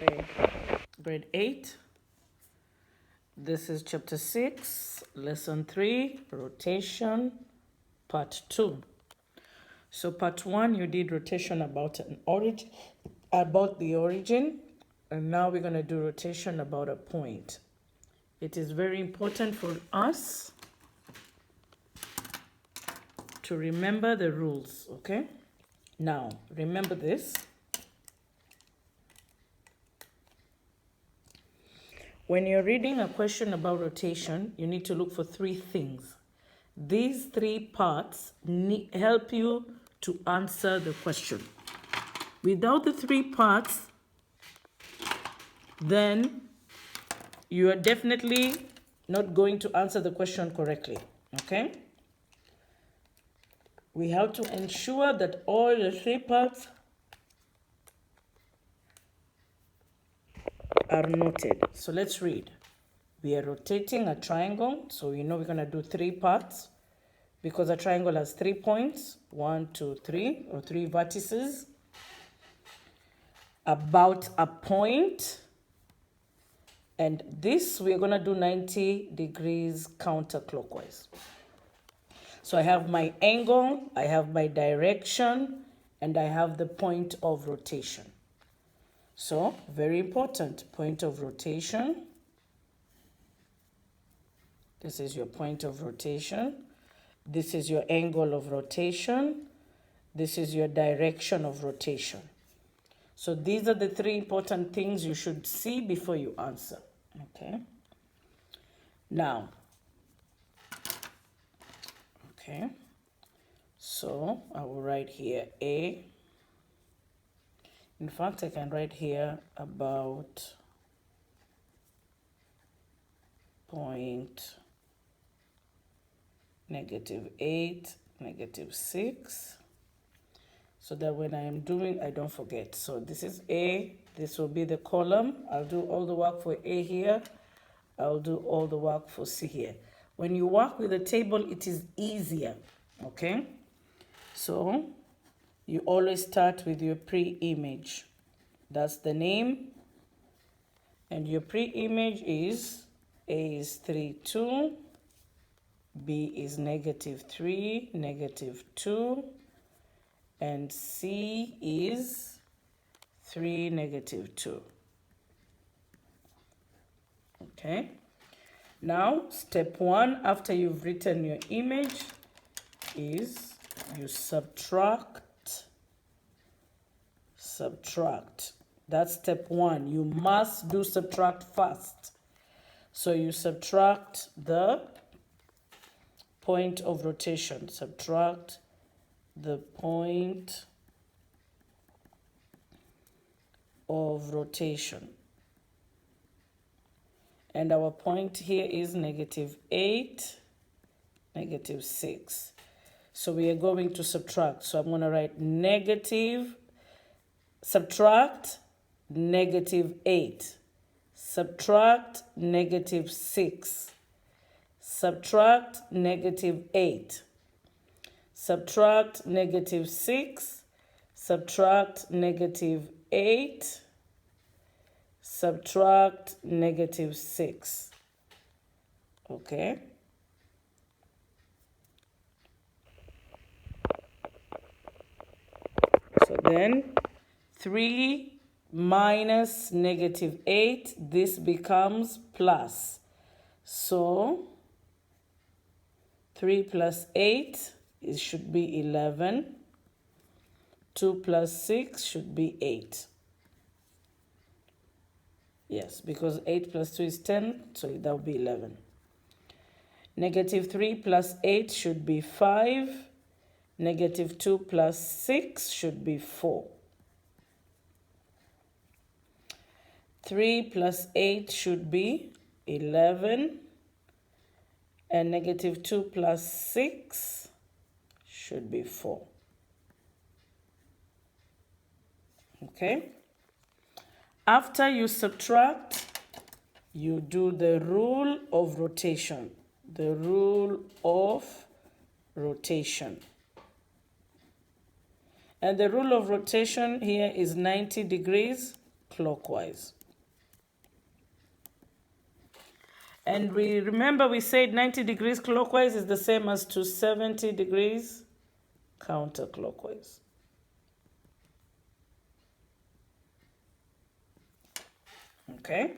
Okay, grade 8. This is chapter 6, lesson 3, rotation, part 2. So part 1, you did rotation about an origin, about the origin, and now we're going to do rotation about a point. It is very important for us to remember the rules, okay? Now, remember this. When you're reading a question about rotation, you need to look for 3 things. These 3 parts help you to answer the question. Without the 3 parts, then you are definitely not going to answer the question correctly, okay? We have to ensure that all the 3 parts are noted. So let's read. We are rotating a triangle, so you know we're going to do 3 parts because a triangle has 3 points, 1, 2, 3, or 3 vertices. About a point, and this we're going to do 90 degrees counterclockwise. So I have my angle, I have my direction, and I have the point of rotation. So, very important, point of rotation. This is your point of rotation. This is your angle of rotation. This is your direction of rotation. So these are the 3 important things you should see before you answer, okay? Now, okay, so I will write here A. In fact, I can write here about point -8, -6. So that when I am doing, I don't forget. So this is A, this will be the column. I'll do all the work for A here. I'll do all the work for C here. When you work with a table, it is easier, okay? So you always start with your pre-image. That's the name. And your pre-image is A is 3, 2. B is -3, -2. And C is 3, -2. Okay. Now, step 1, after you've written your image, is you subtract. That's step 1. You must do subtract first. So you subtract the point of rotation. Subtract the point of rotation. And our point here is -8, -6. So we are going to subtract. So I'm going to write subtract -8, subtract -6, subtract -8, subtract -6, subtract -8, subtract -6. Okay? So then 3 minus -8, this becomes plus. So 3 plus 8, it should be 11. 2 plus 6 should be 8. Yes, because 8 plus 2 is 10, so that will be 11. -3 plus 8 should be 5. -2 plus 6 should be 4. 3 plus 8 should be 11. And -2 plus 6 should be 4. Okay? After you subtract, you do the rule of rotation. The rule of rotation. And the rule of rotation here is 90 degrees clockwise. And remember we said 90 degrees clockwise is the same as 270 degrees counterclockwise. Okay?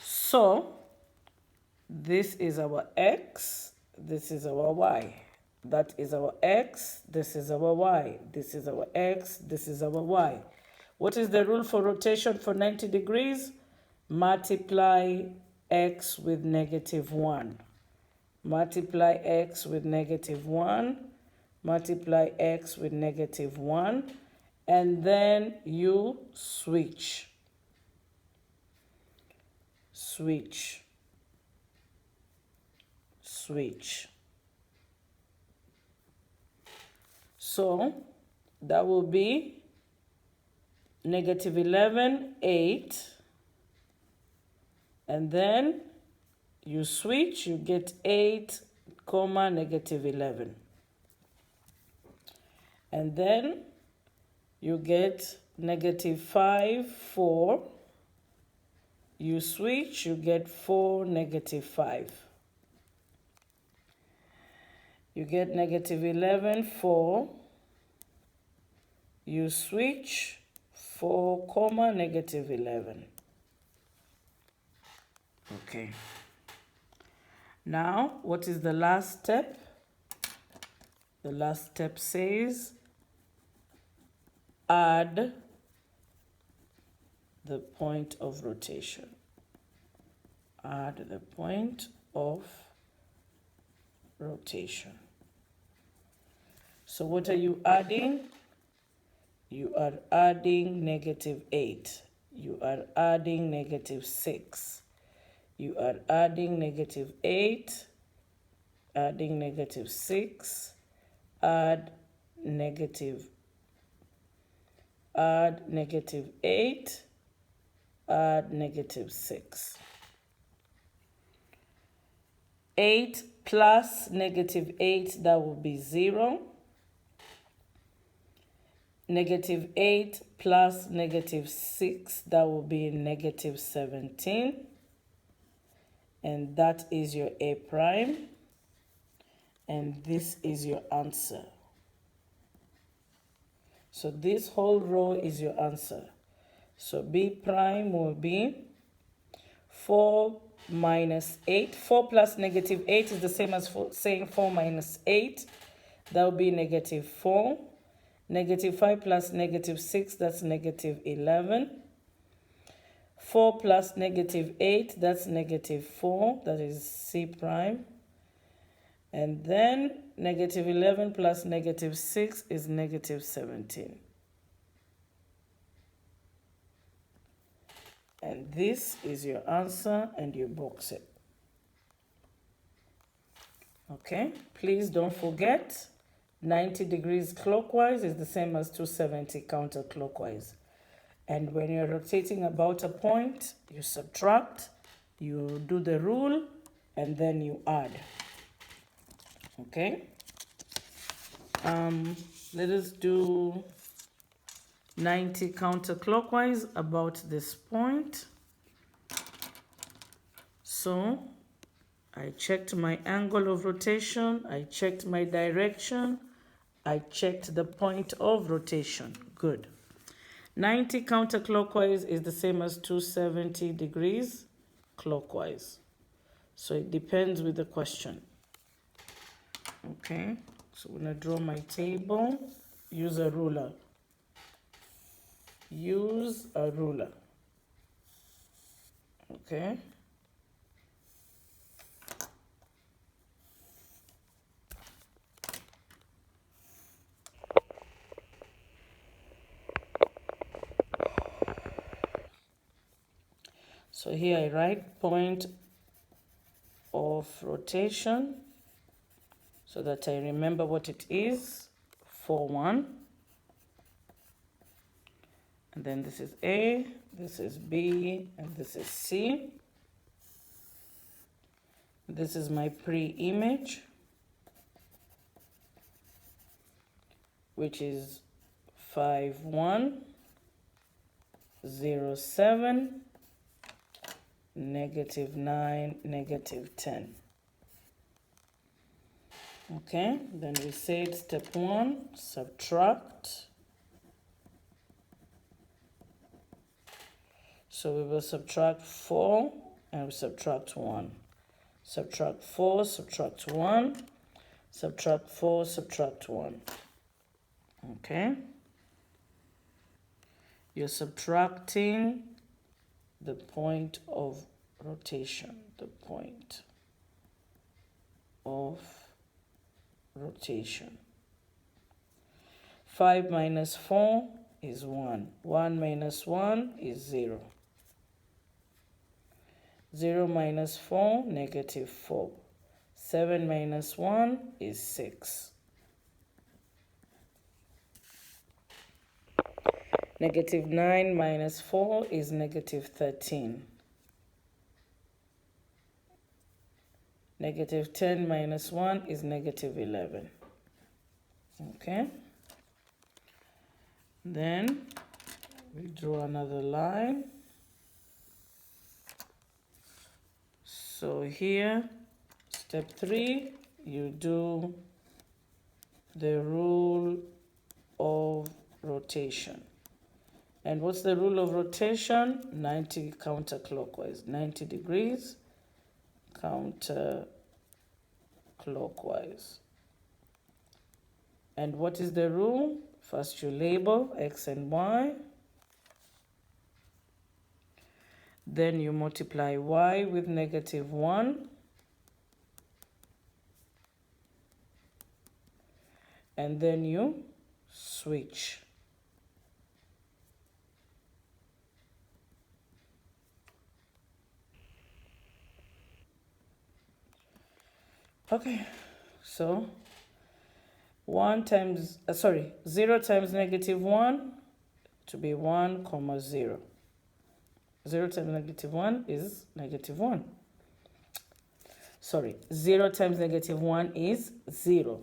So, this is our X, this is our Y. That is our X, this is our Y. This is our X, this is our Y. What is the rule for rotation for 90 degrees? Multiply X with -1. Multiply X with -1. Multiply X with -1. And then you switch. Switch. Switch. So that will be -11, 8. And then you switch, you get 8, -11. And then you get -5, 4. You switch, you get 4, -5. You get -11, 4. You switch, 4, -11. Okay. Now, what is the last step? The last step says add the point of rotation. Add the point of rotation. So what are you adding? You are adding -8. You are adding -6. You are adding -8, adding -6, add -8, add -6. 8 plus -8, that will be 0. -8 plus -6, that will be -17. And that is your A prime. And this is your answer. So this whole row is your answer. So B prime will be 4 minus 8. 4 plus -8 is the same as saying 4 minus 8. That will be -4. -5 plus -6, that's -11. 4 plus -8, that's -4, that is C prime. And then -11 plus -6 is -17. And this is your answer, and you box it. Okay, please don't forget, 90 degrees clockwise is the same as 270 counterclockwise. And when you're rotating about a point, you subtract, you do the rule, and then you add. Okay? Let us do 90 counterclockwise about this point. So I checked my angle of rotation, I checked my direction, I checked the point of rotation. Good. 90 counterclockwise is the same as 270 degrees clockwise. So it depends with the question. Okay, so I'm going to draw my table. Use a ruler. Use a ruler. Okay. So here I write point of rotation so that I remember what it is. 4, 1. And then this is A, this is B, and this is C. This is my pre-image, which is 5, 1. 0, 7, negative 9, negative 10. Okay, then we said step 1, subtract. So we will subtract 4 and we subtract 1. Subtract 4, subtract 1, subtract 4, subtract 1. Okay. You're subtracting the point of rotation, the point of rotation. 5 minus 4 is 1. 1 minus 1 is 0. 0 minus 4, negative 4. 7 minus 1 is 6. Negative 9 minus 4 is negative 13. Negative 10 minus 1 is negative 11. Okay. Then we draw another line. So here, step 3, you do the rule of rotation. And what's the rule of rotation? 90 counterclockwise, 90 degrees counterclockwise. And what is the rule? First you label X and Y. Then you multiply Y with negative 1. And then you switch. Okay, so 0 times negative 1 to be 1, 0. 0 times negative 1 is negative 1. 0 times negative 1 is 0.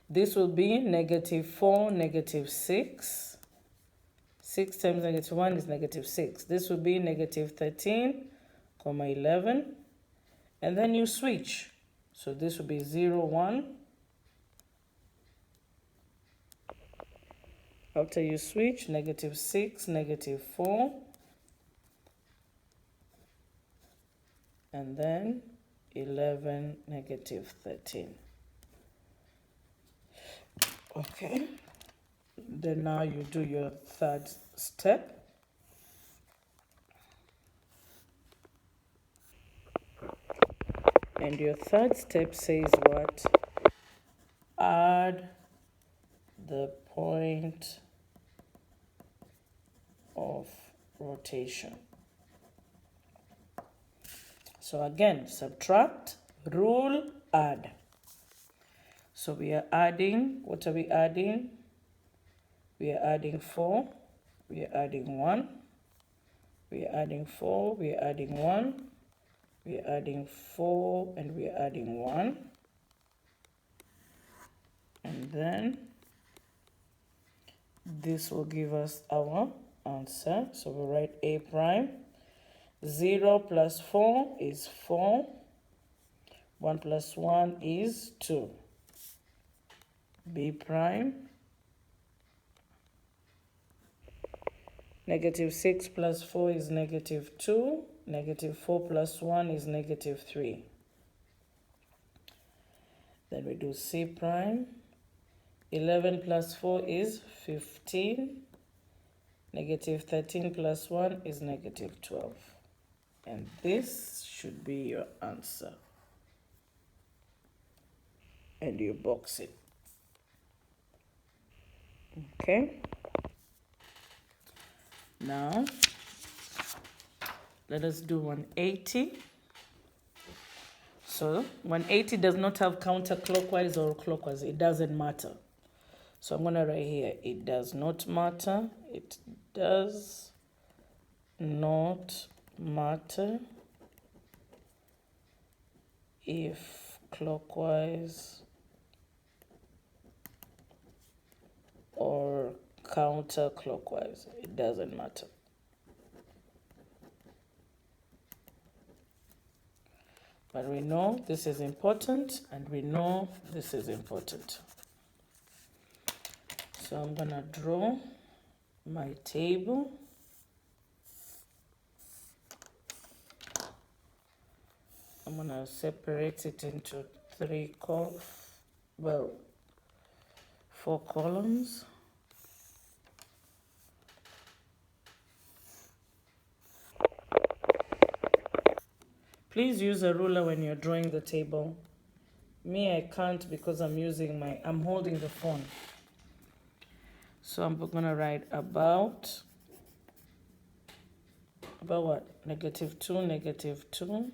This will be negative 4, negative 6. 6 times negative 1 is negative 6. This will be negative 13, 11. And then you switch. So this will be 0, 1. After you switch, negative 6, negative 4. And then 11, negative 13. Okay. Then now you do your third step. And your third step says what? Add the point of rotation. So again, subtract, rule, add. So we are adding, what are we adding? We are adding 4, we are adding 1, we are adding 4, we are adding 1, we are adding 4, and we are adding 1. And then this will give us our answer. So we write A prime. 0 plus 4 is 4. 1 plus 1 is 2. B prime. Negative 6 plus 4 is negative 2. Negative 4 plus 1 is negative 3. Then we do C prime. 11 plus 4 is 15. Negative 13 plus 1 is negative 12. And this should be your answer. And you box it. Okay. Now, let us do 180. So, 180 does not have counterclockwise or clockwise. It doesn't matter. So, I'm going to write here, it does not matter. It does not matter if clockwise or counterclockwise. It doesn't matter. But we know this is important, and we know this is important. So I'm going to draw my table. I'm going to separate it into 4 columns. Please use a ruler when you're drawing the table. Me, I can't because I'm holding the phone. So I'm going to write about what? -2, -2.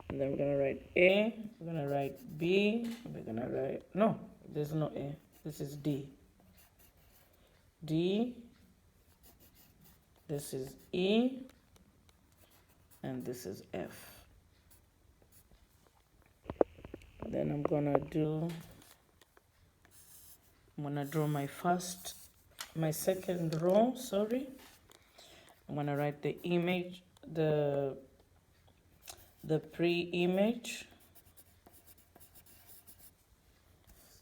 And then we're going to write A, we're going to write B, we're going to write, no, there's no A, this is D. D, this is E, and this is F. Then I'm going to draw my second row, sorry. I'm going to write the image, the pre-image.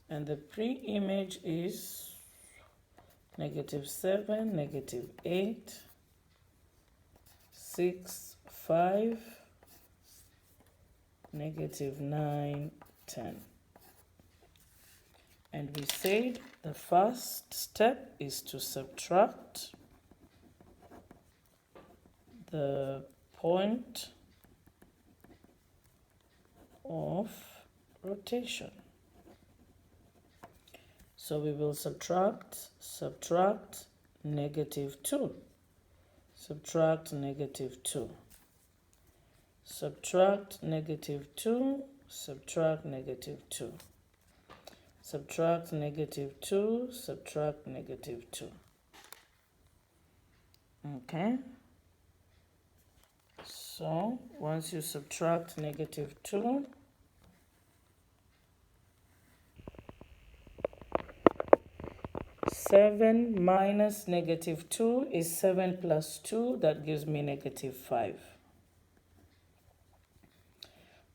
And the pre-image is -7, -8, 6, 5, -9, 10. And we said the first step is to subtract the point of rotation. So we will subtract -2. Subtract -2. Subtract -2. Subtract -2. Subtract -2. Subtract -2. Okay. So once you subtract -2, -7 minus -2 is 7 plus 2. That gives me -5.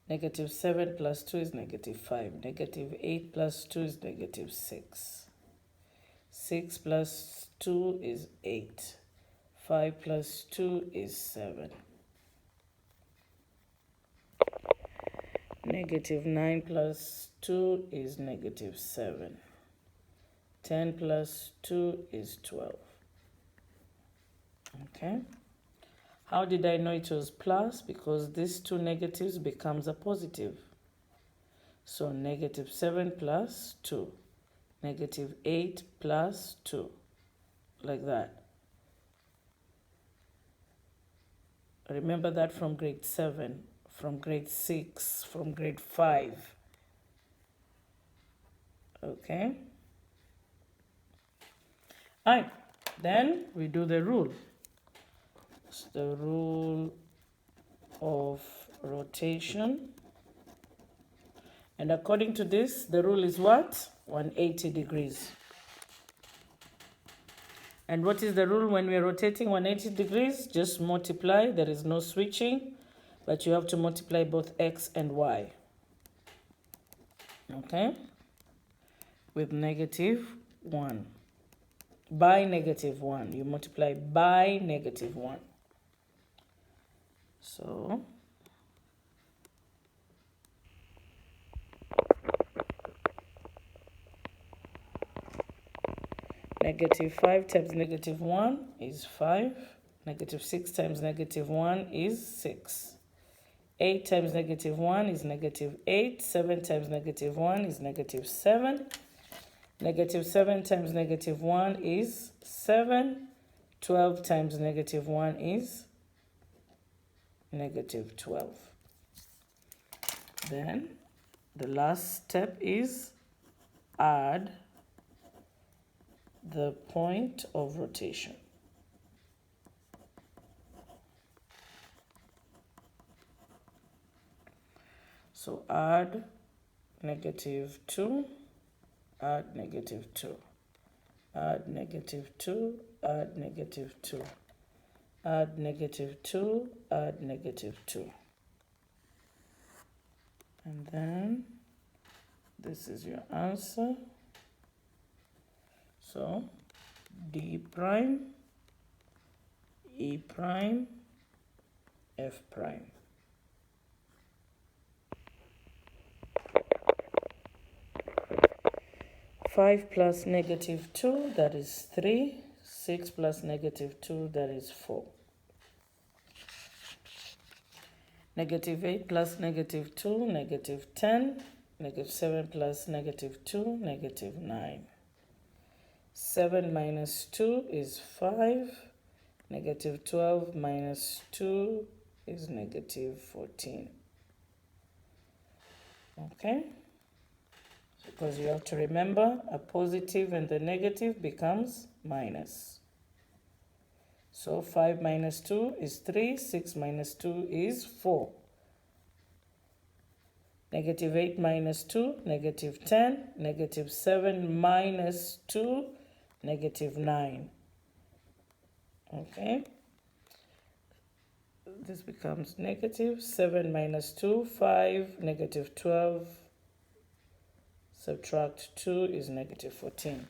-7 plus 2 is -5. -8 plus 2 is -6. 6 plus 2 is 8. 5 plus 2 is 7. -9 plus 2 is -7. 10 plus 2 is 12. Okay. How did I know it was plus? Because these two negatives becomes a positive. So -7 plus 2. -8 plus 2. Like that. Remember that from grade 7, from grade 6, from grade 5. Okay. All right. Then we do the rule. It's the rule of rotation. And according to this, the rule is what? 180 degrees. And what is the rule when we're rotating 180 degrees? Just multiply. There is no switching, but you have to multiply both x and y. Okay? With -1. By -1. You multiply by -1. So -5 times -1 is 5. -6 times -1 is 6. 8 times -1 is -8. 7 times -1 is -7. -7 times -1 is 7. 12 times -1 is -12. Then the last step is add the point of rotation. So add -2 add negative 2, add negative 2, add negative 2, add negative 2, add negative 2. And then this is your answer. So D prime, E prime, F prime. 5 plus negative 2, that is 3. 6 plus negative 2, that is 4. Negative 8 plus negative 2, negative 10. Negative 7 plus negative 2, negative 9. 7 minus 2 is 5. Negative 12 minus 2 is negative 14. Okay? Because you have to remember, a positive and the negative becomes minus. So 5 minus 2 is 3, 6 minus 2 is 4. Negative 8 minus 2, negative 10. Negative 7 minus 2, negative 9. Okay? This becomes negative 7 minus 2, 5, negative 12. Subtract 2 is negative 14.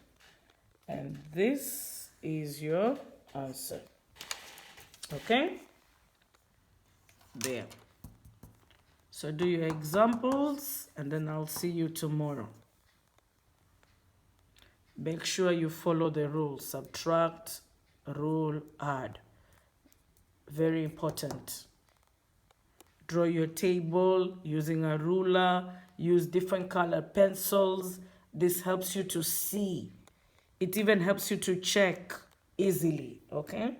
And this is your answer. Okay? There. So do your examples, and then I'll see you tomorrow. Make sure you follow the rules. Subtract, rule, add. Very important. Draw your table using a ruler. Use different color pencils. This helps you to see. It even helps you to check easily, okay?